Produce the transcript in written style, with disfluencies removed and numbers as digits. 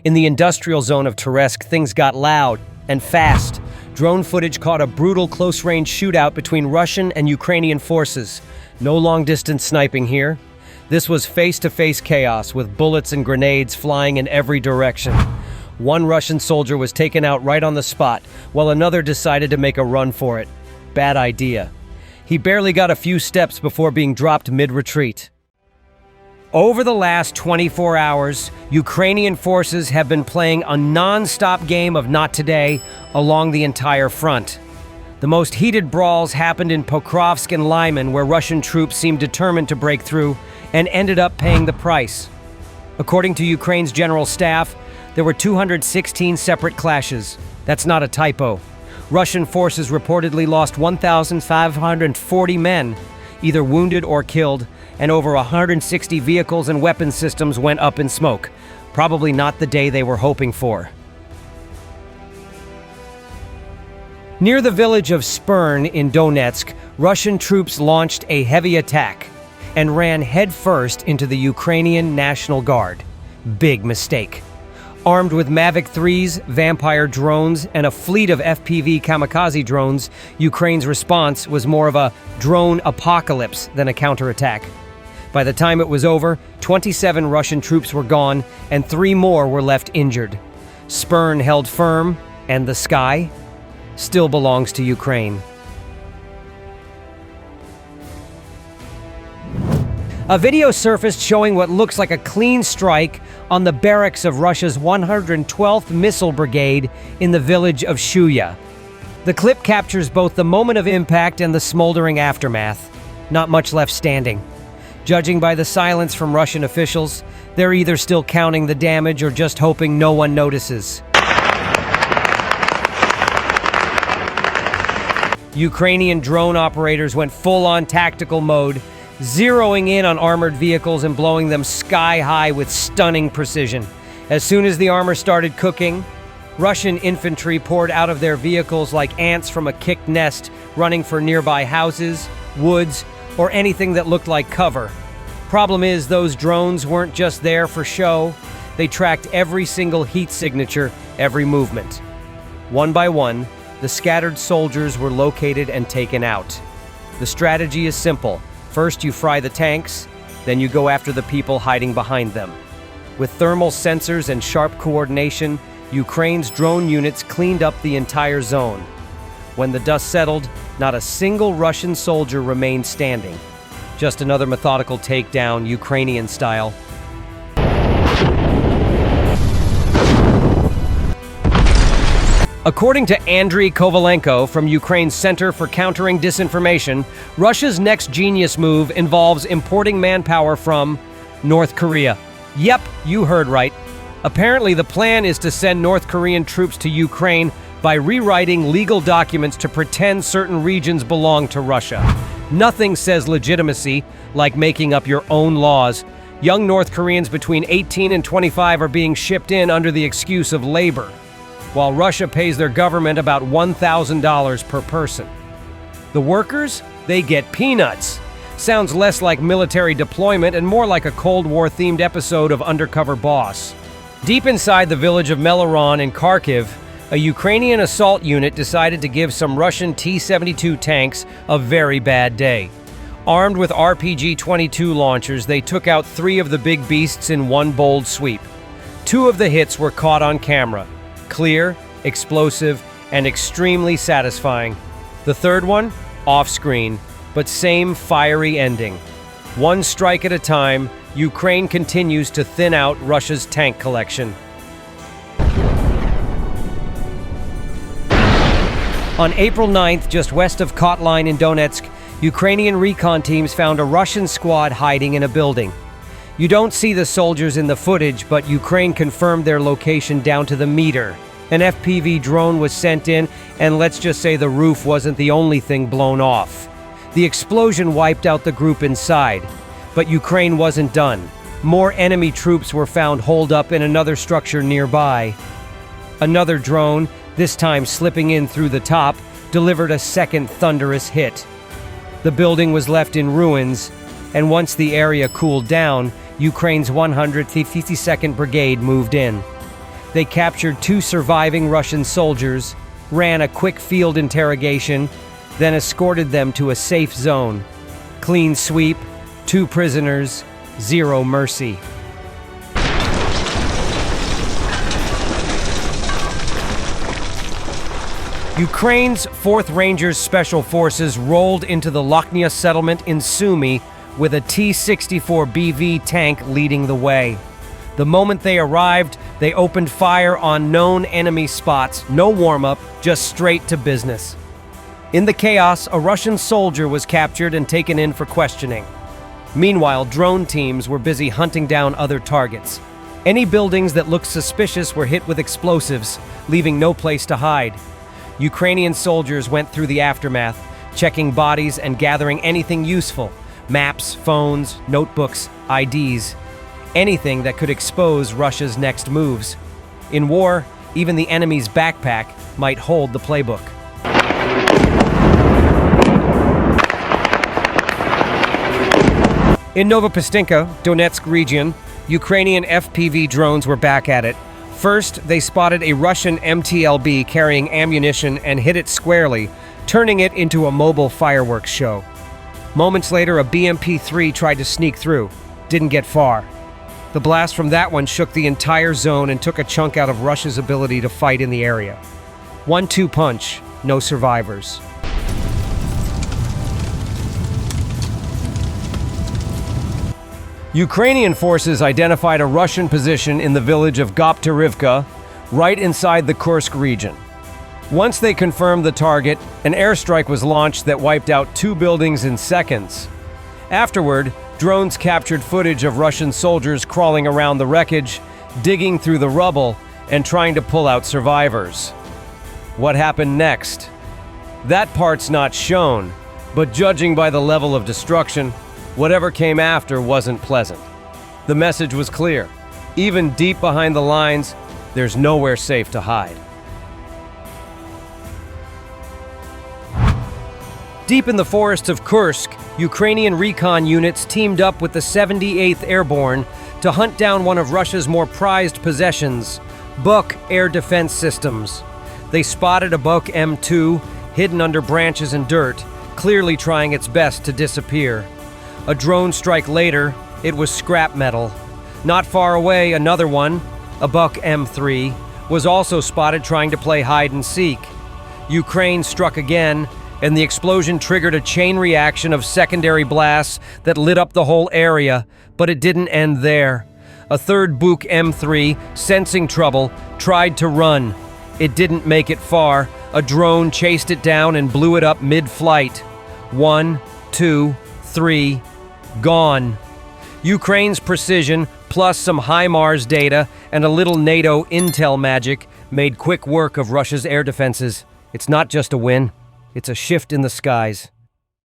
In the industrial zone of Toretsk, things got loud and fast. Drone footage caught a brutal close-range shootout between Russian and Ukrainian forces. No long-distance sniping here. This was face-to-face chaos with bullets and grenades flying in every direction. One Russian soldier was taken out right on the spot, while another decided to make a run for it. Bad idea. He barely got a few steps before being dropped mid-retreat. Over the last 24 hours, Ukrainian forces have been playing a non-stop game of not today along the entire front. The most heated brawls happened in Pokrovsk and Lyman, where Russian troops seemed determined to break through and ended up paying the price. According to Ukraine's general staff, there were 216 separate clashes. That's not a typo. Russian forces reportedly lost 1,540 men, either wounded or killed, and over 160 vehicles and weapon systems went up in smoke. Probably not the day they were hoping for. Near the village of Spern in Donetsk, Russian troops launched a heavy attack and ran headfirst into the Ukrainian National Guard. Big mistake. Armed with Mavic 3s, Vampire drones, and a fleet of FPV kamikaze drones, Ukraine's response was more of a drone apocalypse than a counterattack. By the time it was over, 27 Russian troops were gone, and 3 more were left injured. Spern held firm, and the sky still belongs to Ukraine. A video surfaced showing what looks like a clean strike on the barracks of Russia's 112th Missile Brigade in the village of Shuya. The clip captures both the moment of impact and the smoldering aftermath. Not much left standing. Judging by the silence from Russian officials, they're either still counting the damage or just hoping no one notices. Ukrainian drone operators went full-on tactical mode, zeroing in on armored vehicles and blowing them sky-high with stunning precision. As soon as the armor started cooking, Russian infantry poured out of their vehicles like ants from a kicked nest, running for nearby houses, woods, or anything that looked like cover. Problem is, those drones weren't just there for show. They tracked every single heat signature, every movement. One by one, the scattered soldiers were located and taken out. The strategy is simple. First, you fry the tanks, then you go after the people hiding behind them. With thermal sensors and sharp coordination, Ukraine's drone units cleaned up the entire zone. When the dust settled, not a single Russian soldier remained standing. Just another methodical takedown, Ukrainian style. According to Andriy Kovalenko from Ukraine's Center for Countering Disinformation, Russia's next genius move involves importing manpower from North Korea. Yep, you heard right. Apparently, the plan is to send North Korean troops to Ukraine by rewriting legal documents to pretend certain regions belong to Russia. Nothing says legitimacy like making up your own laws. Young North Koreans between 18 and 25 are being shipped in under the excuse of labor, while Russia pays their government about $1,000 per person. The workers, they get peanuts. Sounds less like military deployment and more like a Cold War-themed episode of Undercover Boss. Deep inside the village of Meleron in Kharkiv, a Ukrainian assault unit decided to give some Russian T-72 tanks a very bad day. Armed with RPG-22 launchers, they took out 3 of the big beasts in one bold sweep. 2 of the hits were caught on camera. Clear, explosive, and extremely satisfying. The third one, off-screen, but same fiery ending. One strike at a time, Ukraine continues to thin out Russia's tank collection. On April 9th, just west of Kotline in Donetsk, Ukrainian recon teams found a Russian squad hiding in a building. You don't see the soldiers in the footage, but Ukraine confirmed their location down to the meter. An FPV drone was sent in, and let's just say the roof wasn't the only thing blown off. The explosion wiped out the group inside, but Ukraine wasn't done. More enemy troops were found holed up in another structure nearby. Another drone, this time slipping in through the top, delivered a second thunderous hit. The building was left in ruins, and once the area cooled down, Ukraine's 152nd Brigade moved in. They captured 2 surviving Russian soldiers, ran a quick field interrogation, then escorted them to a safe zone. Clean sweep, 2 prisoners, 0 mercy. Ukraine's 4th Rangers Special Forces rolled into the Lochnia settlement in Sumy with a T-64BV tank leading the way. The moment they arrived, they opened fire on known enemy spots, no warm-up, just straight to business. In the chaos, a Russian soldier was captured and taken in for questioning. Meanwhile, drone teams were busy hunting down other targets. Any buildings that looked suspicious were hit with explosives, leaving no place to hide. Ukrainian soldiers went through the aftermath, checking bodies and gathering anything useful: maps, phones, notebooks, IDs, anything that could expose Russia's next moves. In war, even the enemy's backpack might hold the playbook. In Novopastinka, Donetsk region, Ukrainian FPV drones were back at it. First, they spotted a Russian MTLB carrying ammunition and hit it squarely, turning it into a mobile fireworks show. Moments later, a BMP-3 tried to sneak through. Didn't get far. The blast from that one shook the entire zone and took a chunk out of Russia's ability to fight in the area. 1-2 punch, no survivors. Ukrainian forces identified a Russian position in the village of Gopterivka, right inside the Kursk region. Once they confirmed the target, an airstrike was launched that wiped out 2 buildings in seconds. Afterward, drones captured footage of Russian soldiers crawling around the wreckage, digging through the rubble, and trying to pull out survivors. What happened next? That part's not shown, but judging by the level of destruction, whatever came after wasn't pleasant. The message was clear. Even deep behind the lines, there's nowhere safe to hide. Deep in the forests of Kursk, Ukrainian recon units teamed up with the 78th Airborne to hunt down one of Russia's more prized possessions, Buk air defense systems. They spotted a Buk M2 hidden under branches and dirt, clearly trying its best to disappear. A drone strike later, it was scrap metal. Not far away, another one, a Buk M3, was also spotted trying to play hide and seek. Ukraine struck again, and the explosion triggered a chain reaction of secondary blasts that lit up the whole area, but it didn't end there. A third Buk M3, sensing trouble, tried to run. It didn't make it far. A drone chased it down and blew it up mid-flight. 1, 2, 3, gone. Ukraine's precision, plus some HIMARS data and a little NATO intel magic, made quick work of Russia's air defenses. It's not just a win, it's a shift in the skies.